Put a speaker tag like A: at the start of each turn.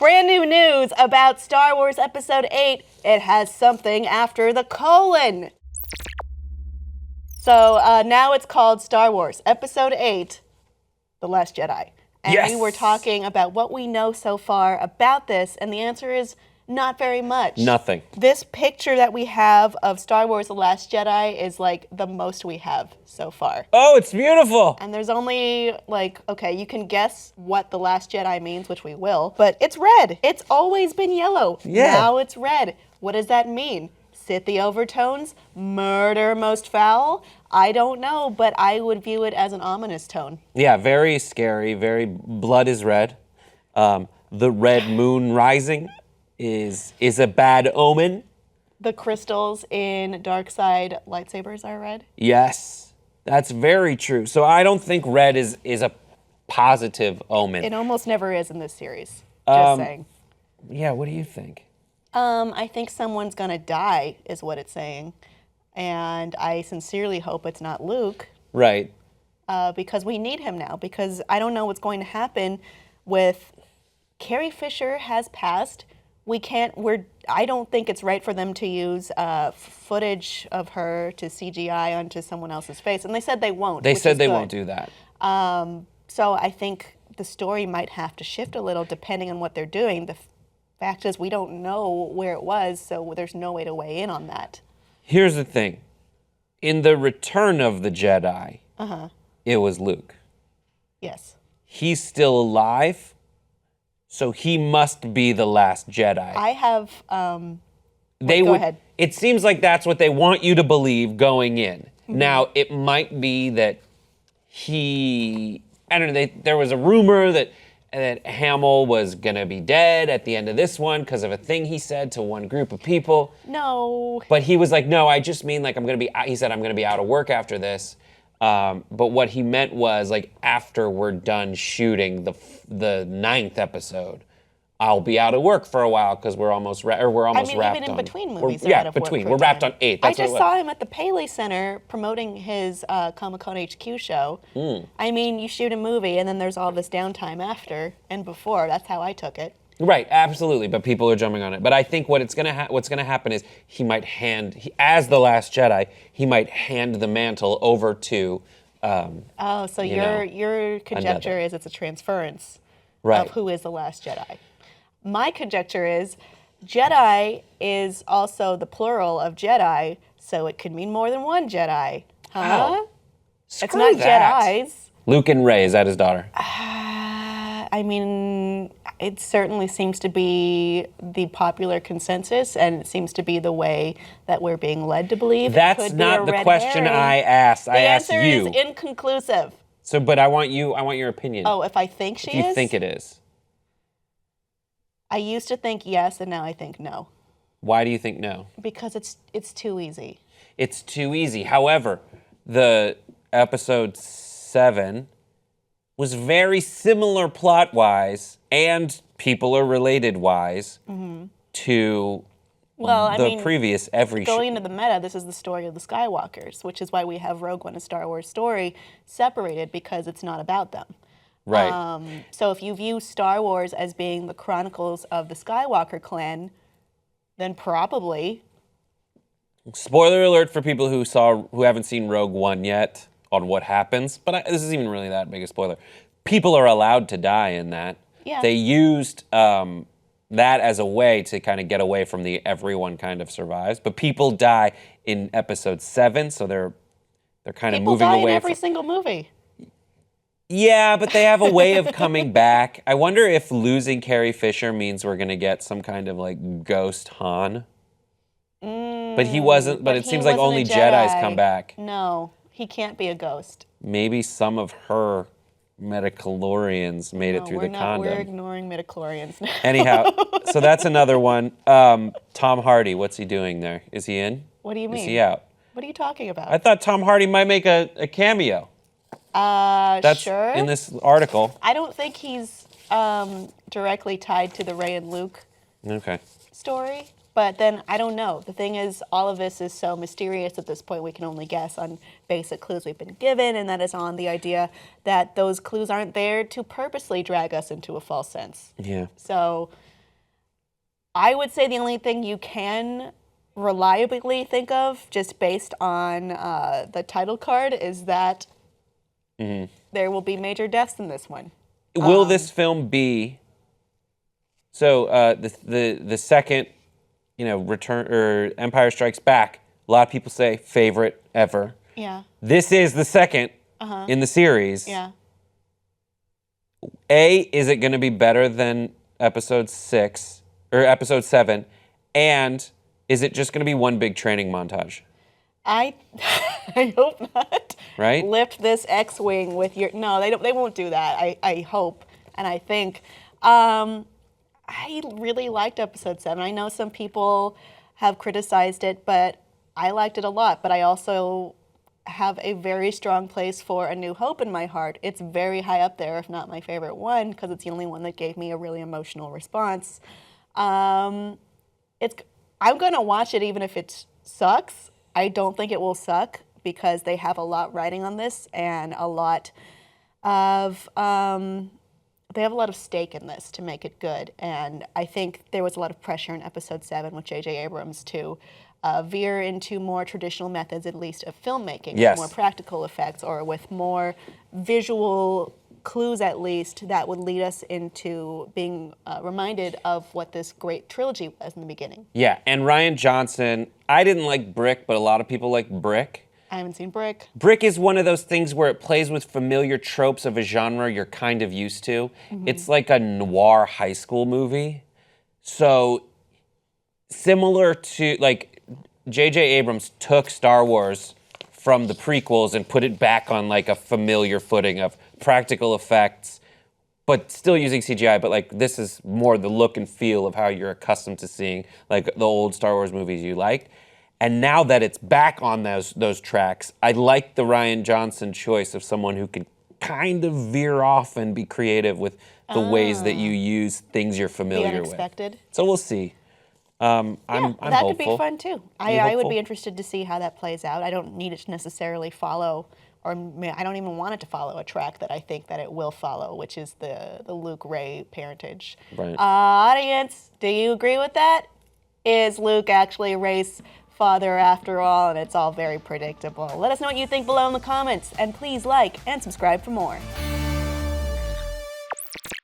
A: brand new news about Star Wars Episode VIII. It has something after the colon. So now it's called Star Wars Episode VIII, The Last Jedi. And
B: Yes.
A: we were talking about what we know so far about this, and the answer is not very much.
B: Nothing.
A: This picture that we have of Star Wars The Last Jedi is like the most we have so far.
B: Oh, it's beautiful.
A: And there's only okay, you can guess what The Last Jedi means, which we will, but it's red. It's always been yellow.
B: Yeah.
A: Now it's red. What does that mean? Sith the overtones? Murder most foul? I don't know, but I would view it as an ominous tone.
B: Yeah, very scary, very blood is red. The red moon rising is a bad omen.
A: The crystals in dark side lightsabers are red?
B: Yes, that's very true. So I don't think red is a positive omen.
A: It almost never is in this series. Just saying.
B: Yeah, what do you think?
A: I think someone's gonna die, is what it's saying. And I sincerely hope it's not Luke.
B: Right.
A: Because we need him now. Because I don't know what's going to happen with Carrie Fisher has passed. I don't think it's right for them to use footage of her to CGI onto someone else's face. And they said they won't.
B: They said they
A: good.
B: won't do that.
A: So I think the story might have to shift a little depending on what they're doing. The fact is we don't know where it was, so there's no way to weigh in on that.
B: Here's the thing. In the Return of the Jedi, it was Luke.
A: Yes.
B: He's still alive, so he must be the Last Jedi.
A: I have,
B: Go
A: ahead.
B: It seems like that's what they want you to believe going in. Now, it might be that I don't know, there was a rumor that Hamill was going to be dead at the end of this one because of a thing he said to one group of people.
A: No.
B: But he was like, no, I just mean like he said I'm going to be out of work after this. But what he meant was like after we're done shooting the 9th episode, I'll be out of work for a while because we're almost wrapped
A: even in
B: on.
A: between movies, they're out of work for a
B: We're wrapped
A: time.
B: on 8.
A: I
B: That's
A: just
B: what it was.
A: saw him at the Paley Center promoting his Comic-Con HQ show. I mean, you shoot a movie and then there's all this downtime after and before. That's how I took it.
B: Right, absolutely, but people are jumping on it. But I think what's going to happen is he might as the Last Jedi, he might hand the mantle over to.
A: So your conjecture is it's a transference
B: Right.
A: of who is the Last Jedi. My conjecture is Jedi is also the plural of Jedi, so it could mean more than one Jedi. Huh?
B: Wow.
A: It's not
B: that.
A: Jedis.
B: Luke and Rey, is that his daughter?
A: I mean, it certainly seems to be the popular consensus, and it seems to be the way that we're being led to believe.
B: That's not the question I asked. I asked you.
A: The answer is inconclusive.
B: So, but I want your opinion.
A: Oh, if I think she is?
B: If you think it is.
A: I used to think yes, and now I think no.
B: Why do you think no?
A: Because it's too easy.
B: It's too easy. However, the episode 7 was very similar plot-wise and people are related-wise to the previous every
A: going into the meta, this is the story of the Skywalkers, which is why we have Rogue One, a Star Wars story, separated because it's not about them.
B: Right.
A: So if you view Star Wars as being the chronicles of the Skywalker clan, then probably.
B: Spoiler alert for people who haven't seen Rogue One yet on what happens, but this isn't even really that big a spoiler. People are allowed to die in that.
A: Yeah.
B: They used that as a way to kind of get away from the everyone kind of survives, but people die in episode 7, so they're kind of moving away.
A: People die in every single movie.
B: Yeah, but they have a way of coming back. I wonder if losing Carrie Fisher means we're going to get some kind of like ghost Han. But he wasn't. But it seems like only Jedis come back.
A: No, he can't be a ghost.
B: Maybe some of her midichlorians made it through the condom.
A: We're ignoring midichlorians now.
B: Anyhow, so that's another one. Tom Hardy, what's he doing there? Is he in?
A: What do you mean?
B: Is he out?
A: What are you talking about?
B: I thought Tom Hardy might make a cameo. That's
A: sure.
B: in this article.
A: I don't think he's directly tied to the Rey and Luke story, but then I don't know. The thing is, all of this is so mysterious at this point, we can only guess on basic clues we've been given, and that is on the idea that those clues aren't there to purposely drag us into a false sense.
B: Yeah.
A: So I would say the only thing you can reliably think of, just based on the title card, is that there will be major deaths in this one.
B: Will this film be so? The second, Return or Empire Strikes Back. A lot of people say favorite ever.
A: Yeah.
B: This is the second in the series.
A: Yeah.
B: Is it going to be better than Episode 6 or Episode 7? And is it just going to be one big training montage?
A: I hope not.
B: Right?
A: Lift this X-wing with your... No, they won't do that. I hope and I think. I really liked Episode 7. I know some people have criticized it, but I liked it a lot. But I also have a very strong place for A New Hope in my heart. It's very high up there, if not my favorite one, because it's the only one that gave me a really emotional response. I'm going to watch it even if it sucks. I don't think it will suck because they have a lot riding on this and a lot of they have a lot of stake in this to make it good. And I think there was a lot of pressure in Episode 7 with J.J. Abrams to veer into more traditional methods, at least of filmmaking,
B: Yes.
A: with more practical effects or with more visual clues, at least, that would lead us into being reminded of what this great trilogy was in the beginning.
B: Yeah, and Rian Johnson, I didn't like Brick, but a lot of people like Brick.
A: I haven't seen Brick.
B: Brick is one of those things where it plays with familiar tropes of a genre you're kind of used to. It's like a noir high school movie. So similar to, like, J.J. Abrams took Star Wars from the prequels and put it back on like a familiar footing of practical effects, but still using CGI. But like this is more the look and feel of how you're accustomed to seeing like the old Star Wars movies you liked. And now that it's back on those tracks, I like the Rian Johnson choice of someone who can kind of veer off and be creative with the ways that you use things you're
A: The
B: familiar
A: unexpected.
B: with. So we'll see. I'm
A: That
B: hopeful.
A: could be fun too. I would
B: hopeful?
A: be interested to see how that plays out. I don't need it to necessarily follow, or I don't even want it to follow a track that I think that it will follow, which is the Luke Rey parentage.
B: Right.
A: Audience, do you agree with that? Is Luke actually Rey's father after all? And it's all very predictable. Let us know what you think below in the comments, and please like and subscribe for more.